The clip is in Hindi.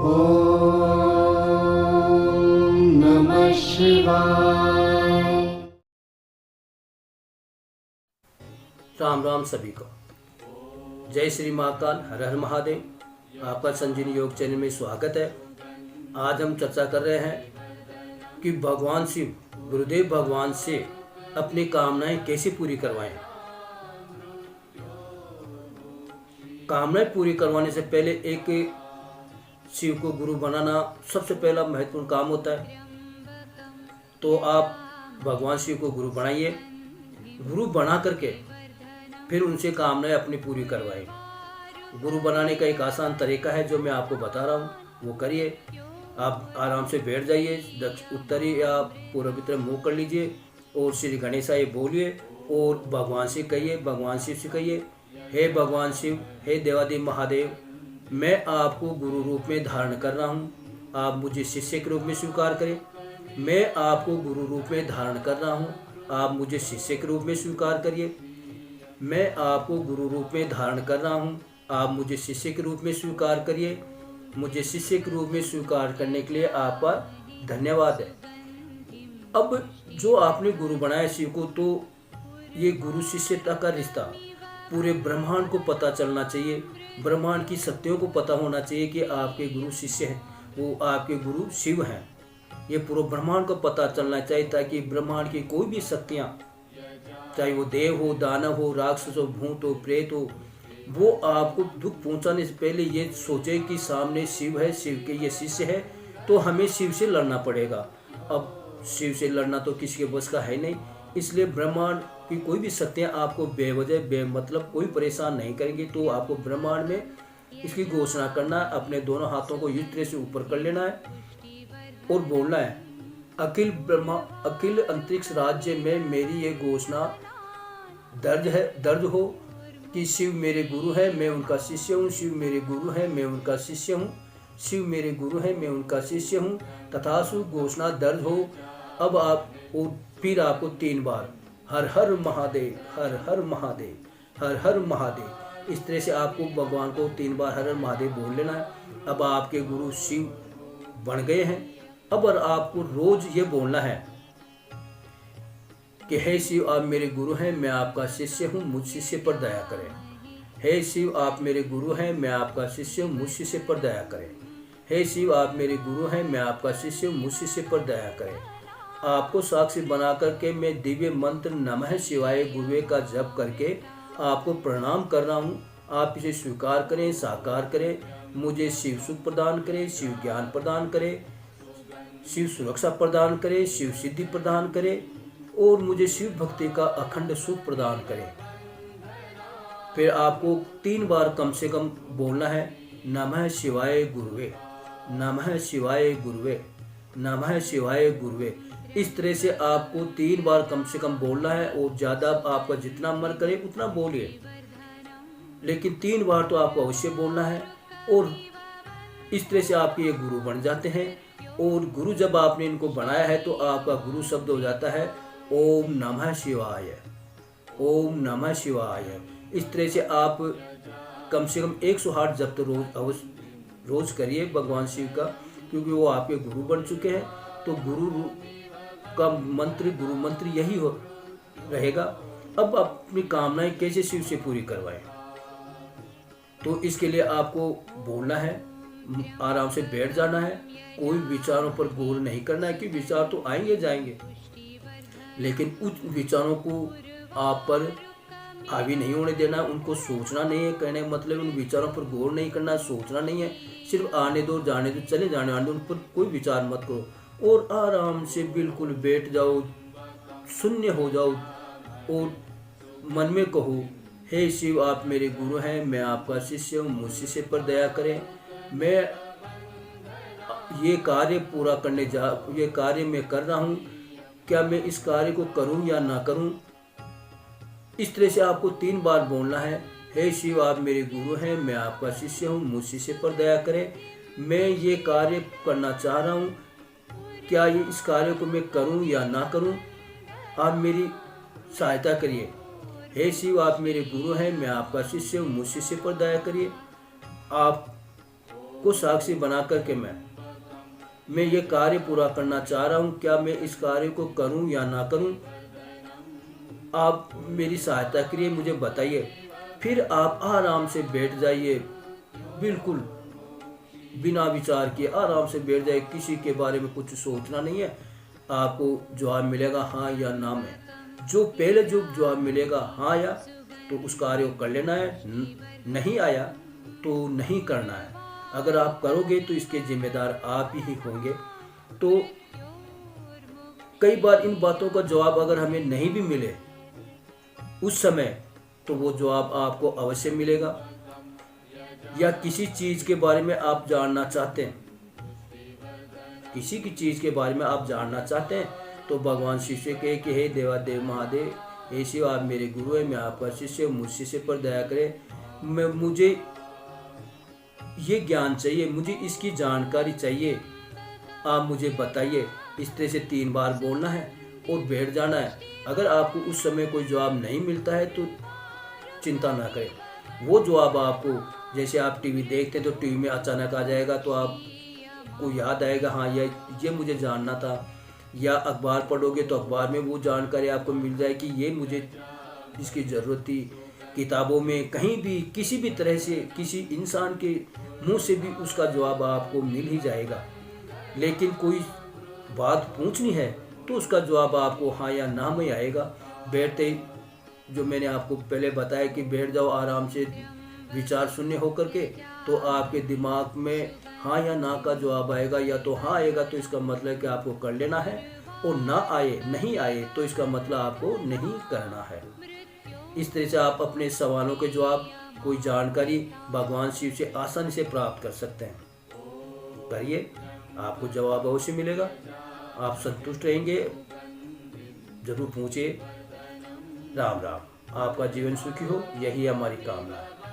ओम नमः शिवाय। राम राम सभी को। जय श्री महाकाल, हर हर महादेव। आपका संजीवनी योग चैनल में स्वागत है। आज हम चर्चा कर रहे हैं कि भगवान शिव, गुरुदेव भगवान से अपनी कामनाएं कैसे पूरी करवाएं। कामनाएं पूरी करवाने से पहले एक शिव को गुरु बनाना सबसे पहला महत्वपूर्ण काम होता है। तो आप भगवान शिव को गुरु बनाइए। गुरु बना करके फिर उनसे कामनाएं अपनी पूरी करवाएं। गुरु बनाने का एक आसान तरीका है जो मैं आपको बता रहा हूँ, वो करिए। आप आराम से बैठ जाइए, उत्तरी या पूर्व की तरफ मुँह कर लीजिए और श्री गणेशाय बोलिए और भगवान से कहिए, भगवान शिव से कहिए, हे भगवान शिव, हे देवादेव महादेव, मैं आपको गुरु रूप में धारण कर रहा हूँ, आप मुझे शिष्य के रूप में स्वीकार करें। मैं आपको गुरु रूप में धारण कर रहा हूँ, आप मुझे शिष्य के रूप में स्वीकार करिए। मैं आपको गुरु रूप में धारण कर रहा हूँ, आप मुझे शिष्य के रूप में स्वीकार करिए। मुझे शिष्य के रूप में स्वीकार करने के लिए आपका धन्यवाद है। अब जो आपने गुरु बनाया शिव को, तो ये गुरु शिष्यता का रिश्ता पूरे ब्रह्मांड को पता चलना चाहिए। ब्रह्मांड की शक्तियों को पता होना चाहिए कि आपके गुरु शिष्य हैं, वो आपके गुरु शिव हैं। ये पूरे ब्रह्मांड को पता चलना चाहिए ताकि ब्रह्मांड की कोई भी शक्तियाँ, चाहे वो देव हो, दानव हो, राक्षस हो, भूत हो, प्रेत हो, वो आपको दुख पहुंचाने से पहले ये सोचे कि सामने शिव है, शिव के ये शिष्य है, तो हमें शिव से लड़ना पड़ेगा। अब शिव से लड़ना तो किसी के बस का है नहीं, इसलिए ब्रह्मांड की कोई भी शक्तियाँ आपको बेवजह बेमतलब कोई परेशान नहीं करेंगी। तो आपको ब्रह्मांड में इसकी घोषणा करना है, अपने दोनों हाथों को इस तरह से ऊपर कर लेना है और बोलना है, अखिल ब्रह्मा अखिल अंतरिक्ष राज्य में मेरी ये घोषणा दर्ज हो कि शिव मेरे गुरु है, मैं उनका शिष्य हूँ। शिव मेरे गुरु है, मैं उनका शिष्य हूँ। शिव मेरे गुरु है, मैं उनका शिष्य हूँ। तथास्तु घोषणा दर्ज हो। अब आप फिर आपको 3 बार हर हर महादेव, हर हर महादेव, हर हर महादेव, इस तरह से आपको भगवान को 3 बार हर हर महादेव बोल लेना है। अब आपके गुरु शिव बन गए हैं। अब और आपको रोज ये बोलना है कि हे शिव, आप मेरे गुरु हैं, मैं आपका शिष्य हूँ, मुझ शिष्य पर दया करें। हे शिव, आप मेरे गुरु हैं, मैं आपका शिष्य हूँ, मुझ शिष्य पर दया करें। हे शिव, आप मेरे गुरु हैं, मैं आपका शिष्य हूँ, मुझ शिष्य पर दया करें। आपको साक्षी बना करके मैं दिव्य मंत्र नमः शिवाय गुरुवे का जप करके आपको प्रणाम कर रहा हूँ। आप इसे स्वीकार करें, साकार करें। मुझे शिव सुख प्रदान करें, शिव ज्ञान प्रदान करें, शिव सुरक्षा प्रदान करे, शिव सिद्धि प्रदान करे और मुझे शिव भक्ति का अखंड सुख प्रदान करे। फिर आपको 3 बार कम से कम बोलना है, नमः शिवाय गुरुवे, नमः शिवाय गुरुवे, नमः शिवाय गुरुवे। इस तरह से आपको 3 बार कम से कम बोलना है और ज़्यादा आपका जितना मन करे उतना बोलिए, लेकिन 3 बार तो आपको अवश्य बोलना है। और इस तरह से आपके ये गुरु बन जाते हैं। और गुरु जब आपने इनको बनाया है तो आपका गुरु शब्द हो जाता है ओम नमः शिवाय, ओम नमः शिवाय। इस तरह से आप कम से कम 108 जप तो रोज करिए भगवान शिव का, क्योंकि वो आपके गुरु बन चुके हैं। तो गुरु का मंत्र, गुरु मंत्र यही हो रहेगा। अब अपनी कामनाएं कैसे शिव से पूरी करवाएं, तो इसके लिए आपको बोलना है, आराम से बैठ जाना है, कोई विचारों पर गौर नहीं करना है कि विचार तो आएंगे जाएंगे, लेकिन उस विचारों को आप पर हावी नहीं होने देना। उनको सोचना नहीं है, कहने का मतलब उन विचारों पर गौर नहीं करना, सोचना नहीं है, सिर्फ आने दो, जाने दो, चले जाने आने दो, उन पर कोई विचार मत करो और आराम से बिल्कुल बैठ जाओ, शून्य हो जाओ और मन में कहो, हे शिव, आप मेरे गुरु हैं, मैं आपका शिष्य हूँ, मुझ शिष्य पर दया करें। मैं ये कार्य मैं कर रहा हूँ, क्या मैं इस कार्य को करूँ या ना करूँ। इस तरह से आपको 3 बार बोलना है, हे शिव, आप मेरे गुरु हैं, मैं आपका शिष्य हूँ, मुझ शिष्य पर दया करें। मैं ये कार्य करना चाह रहा हूँ, क्या ये इस कार्य को मैं करूँ या ना करूँ, आप मेरी सहायता करिए। हे शिव, आप मेरे गुरु हैं, मैं आपका शिष्य हूँ, मुझ शिष्य पर दया करिए। आप को साक्षी बना करके मैं ये कार्य पूरा करना चाह रहा हूँ, क्या मैं इस कार्य को करूँ या ना करूँ, आप मेरी सहायता करिए, मुझे बताइए। फिर आप आराम से बैठ जाइए, बिल्कुल बिना विचार किए आराम से बैठ जाइए, किसी के बारे में कुछ सोचना नहीं है। आपको जवाब मिलेगा हाँ या ना में। जो पहले जो जवाब मिलेगा हाँ या, तो उस कार्य को कर लेना है, नहीं आया तो नहीं करना है। अगर आप करोगे तो इसके जिम्मेदार आप ही होंगे। तो कई बार इन बातों का जवाब अगर हमें नहीं भी मिले उस समय, तो वो जवाब आपको अवश्य मिलेगा। या किसी चीज के बारे में आप जानना चाहते हैं, किसी की चीज के बारे में आप जानना चाहते हैं, तो भगवान शिव से कहे कि हे देवादेव महादेव, हे शिव आप मेरे गुरु हैं, मैं आपका शिष्य, मुझ शिष्य पर दया करें, मुझे ये ज्ञान चाहिए, मुझे इसकी जानकारी चाहिए, आप मुझे बताइए। इस तरह से 3 बार बोलना है और बैठ जाना है। अगर आपको उस समय कोई जवाब नहीं मिलता है तो चिंता ना करें, वो जवाब आपको, जैसे आप टीवी देखते हैं तो टीवी में अचानक आ जाएगा, तो आपको याद आएगा हाँ ये मुझे जानना था। या अखबार पढ़ोगे तो अखबार में वो जानकारी आपको मिल जाए कि ये मुझे इसकी ज़रूरत थी। किताबों में कहीं भी किसी भी तरह से किसी इंसान के मुंह से भी उसका जवाब आपको मिल ही जाएगा। लेकिन कोई बात पूछनी है तो उसका जवाब आपको हाँ या ना में आएगा। बैठते जो मैंने आपको पहले बताया कि बैठ जाओ आराम से, विचार शून्य होकर के, तो आपके दिमाग में हाँ या ना का जवाब आएगा। या तो हाँ आएगा तो इसका मतलब कि आपको कर लेना है, और ना आए नहीं आए तो इसका मतलब आपको नहीं करना है। इस तरह से आप अपने सवालों के जवाब, कोई जानकारी भगवान शिव से आसानी से प्राप्त कर सकते हैं। करिए, आपको जवाब अवश्य मिलेगा, आप संतुष्ट रहेंगे। जरूर पूछिए। राम राम, आपका जीवन सुखी हो, यही हमारी कामना है।